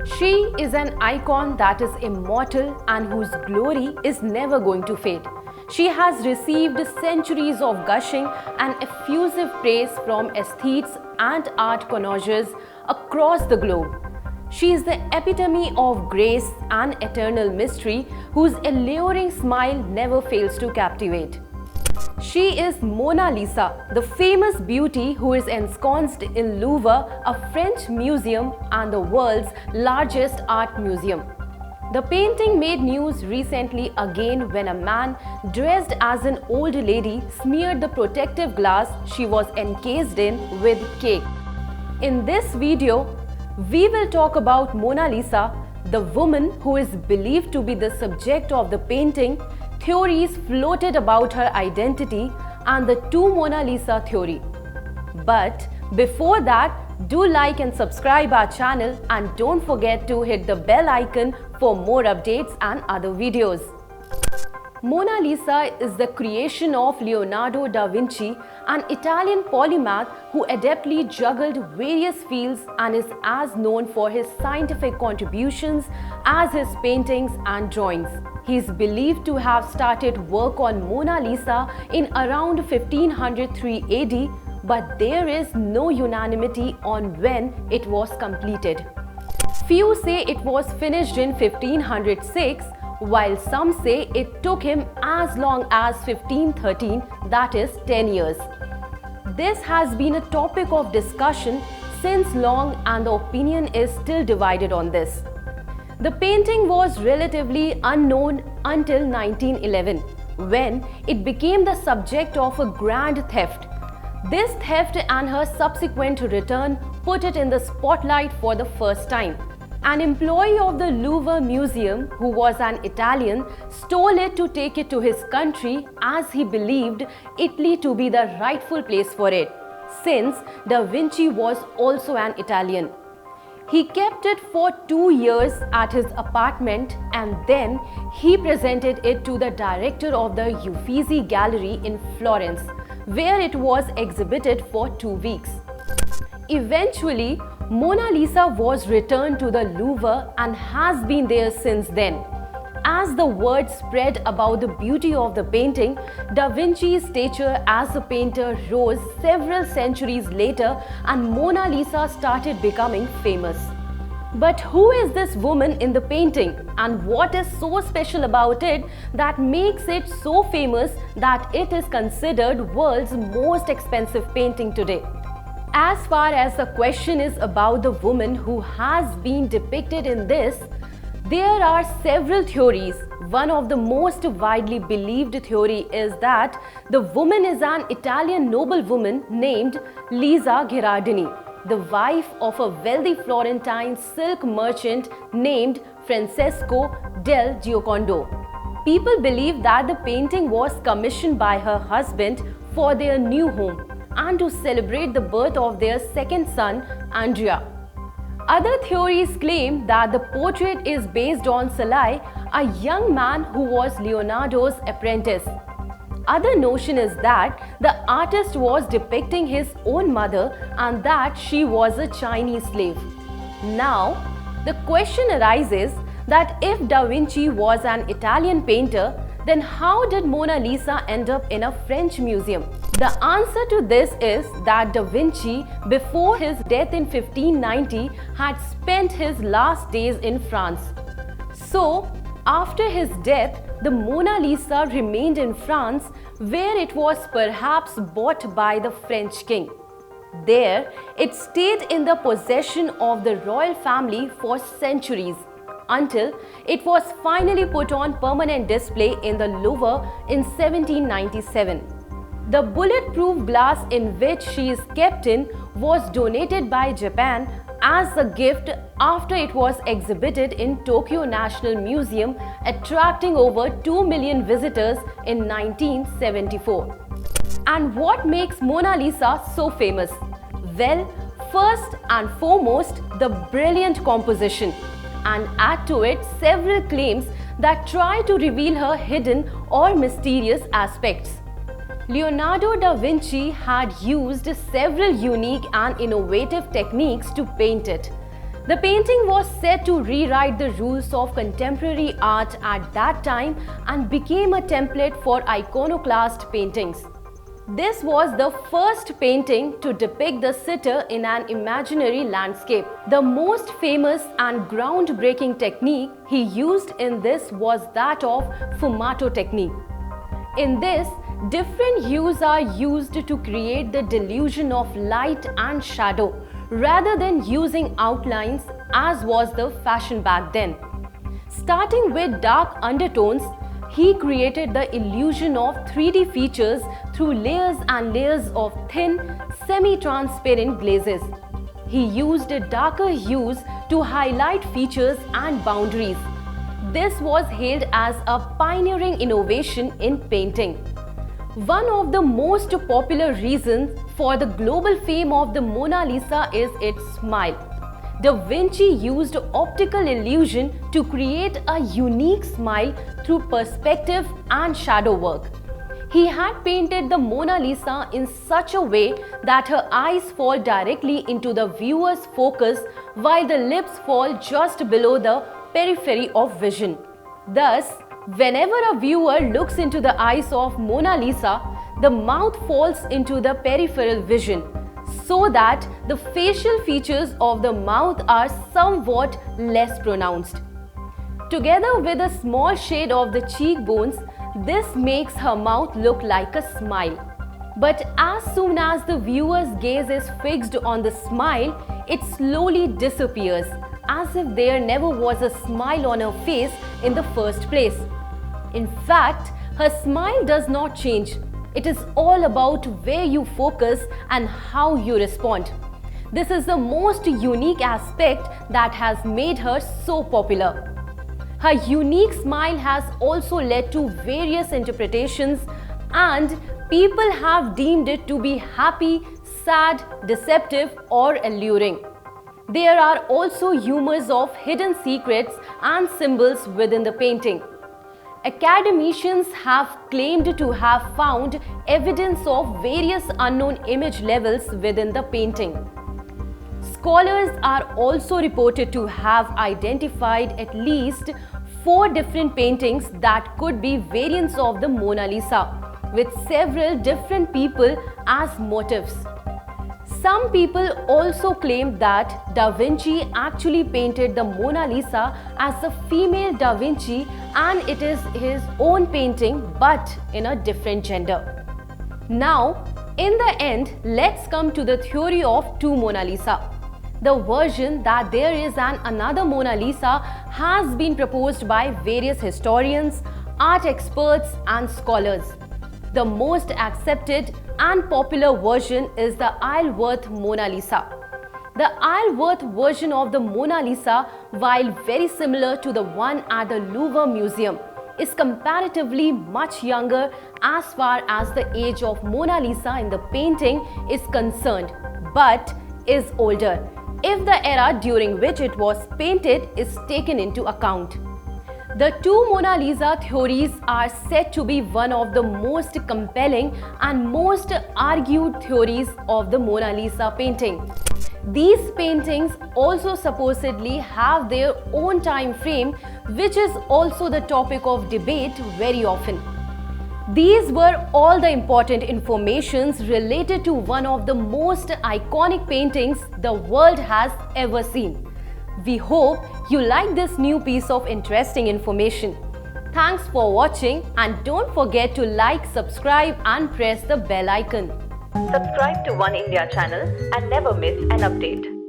She is an icon that is immortal and whose glory is never going to fade. She has received centuries of gushing and effusive praise from aesthetes and art connoisseurs across the globe. She is the epitome of grace and eternal mystery whose alluring smile never fails to captivate. She is Mona Lisa, the famous beauty who is ensconced in Louvre, a French museum and the world's largest art museum. The painting made news recently again when a man dressed as an old lady smeared the protective glass she was encased in with cake. In this video, we will talk about Mona Lisa, the woman who is believed to be the subject of the painting, theories floated about her identity, and the two Mona Lisa theory. But before that, do like and subscribe our channel and don't forget to hit the bell icon for more updates and other videos. Mona Lisa is the creation of Leonardo da Vinci, an Italian polymath who adeptly juggled various fields and is as known for his scientific contributions as his paintings and drawings. He is believed to have started work on Mona Lisa in around 1503 AD, but there is no unanimity on when it was completed. Few say it was finished in 1506, while some say it took him as long as 1513, that is 10 years. This has been a topic of discussion since long and the opinion is still divided on this. The painting was relatively unknown until 1911, when it became the subject of a grand theft. This theft and her subsequent return put it in the spotlight for the first time. An employee of the Louvre Museum, who was an Italian, stole it to take it to his country as he believed Italy to be the rightful place for it, since Da Vinci was also an Italian. He kept it for 2 years at his apartment and then he presented it to the director of the Uffizi Gallery in Florence, where it was exhibited for 2 weeks. Eventually, Mona Lisa was returned to the Louvre and has been there since then. As the word spread about the beauty of the painting, Da Vinci's stature as a painter rose several centuries later and Mona Lisa started becoming famous. But who is this woman in the painting and what is so special about it that makes it so famous that it is considered world's most expensive painting today? As far as the question is about the woman who has been depicted in this, there are several theories. One of the most widely believed theory is that the woman is an Italian noblewoman named Lisa Gherardini, the wife of a wealthy Florentine silk merchant named Francesco del Giocondo. People believe that the painting was commissioned by her husband for their new home and to celebrate the birth of their second son, Andrea. Other theories claim that the portrait is based on Salai, a young man who was Leonardo's apprentice. Other notion is that the artist was depicting his own mother and that she was a Chinese slave. Now, the question arises that if Da Vinci was an Italian painter, then how did Mona Lisa end up in a French museum? The answer to this is that Da Vinci, before his death in 1590, had spent his last days in France. So, after his death, the Mona Lisa remained in France, where it was perhaps bought by the French king. There, it stayed in the possession of the royal family for centuries, until it was finally put on permanent display in the Louvre in 1797. The bulletproof glass in which she is kept in was donated by Japan as a gift after it was exhibited in Tokyo National Museum, attracting over 2 million visitors in 1974. And what makes Mona Lisa so famous? Well, first and foremost, the brilliant composition, and add to it several claims that try to reveal her hidden or mysterious aspects. Leonardo da Vinci had used several unique and innovative techniques to paint it. The painting was said to rewrite the rules of contemporary art at that time and became a template for iconoclast paintings. This was the first painting to depict the sitter in an imaginary landscape. The most famous and groundbreaking technique he used in this was that of fumato technique. In this, different hues are used to create the delusion of light and shadow rather than using outlines as was the fashion back then. Starting with dark undertones, he created the illusion of 3D features through layers and layers of thin, semi-transparent glazes. He used darker hues to highlight features and boundaries. This was hailed as a pioneering innovation in painting. One of the most popular reasons for the global fame of the Mona Lisa is its smile. Da Vinci used optical illusion to create a unique smile through perspective and shadow work. He had painted the Mona Lisa in such a way that her eyes fall directly into the viewer's focus while the lips fall just below the periphery of vision. Thus, whenever a viewer looks into the eyes of Mona Lisa, the mouth falls into the peripheral vision, so that the facial features of the mouth are somewhat less pronounced. Together with a small shade of the cheekbones, this makes her mouth look like a smile. But as soon as the viewer's gaze is fixed on the smile, it slowly disappears, as if there never was a smile on her face in the first place. In fact, her smile does not change. It is all about where you focus and how you respond. This is the most unique aspect that has made her so popular. Her unique smile has also led to various interpretations, and people have deemed it to be happy, sad, deceptive, or alluring. There are also rumors of hidden secrets and symbols within the painting. Academicians have claimed to have found evidence of various unknown image levels within the painting. Scholars are also reported to have identified at least 4 different paintings that could be variants of the Mona Lisa, with several different people as motifs. Some people also claim that Da Vinci actually painted the Mona Lisa as a female Da Vinci and it is his own painting but in a different gender. Now, in the end, let's come to the theory of two Mona Lisa. The version that there is another Mona Lisa has been proposed by various historians, art experts and scholars. The most accepted and popular version is the Isleworth Mona Lisa. The Isleworth version of the Mona Lisa, while very similar to the one at the Louvre Museum, is comparatively much younger as far as the age of Mona Lisa in the painting is concerned, but is older if the era during which it was painted is taken into account. The two Mona Lisa theories are said to be one of the most compelling and most argued theories of the Mona Lisa painting. These paintings also supposedly have their own time frame, which is also the topic of debate very often. These were all the important informations related to one of the most iconic paintings the world has ever seen. We hope you like this new piece of interesting information. Thanks for watching and don't forget to like, subscribe and press the bell icon. Subscribe to Oneindia channel and never miss an update.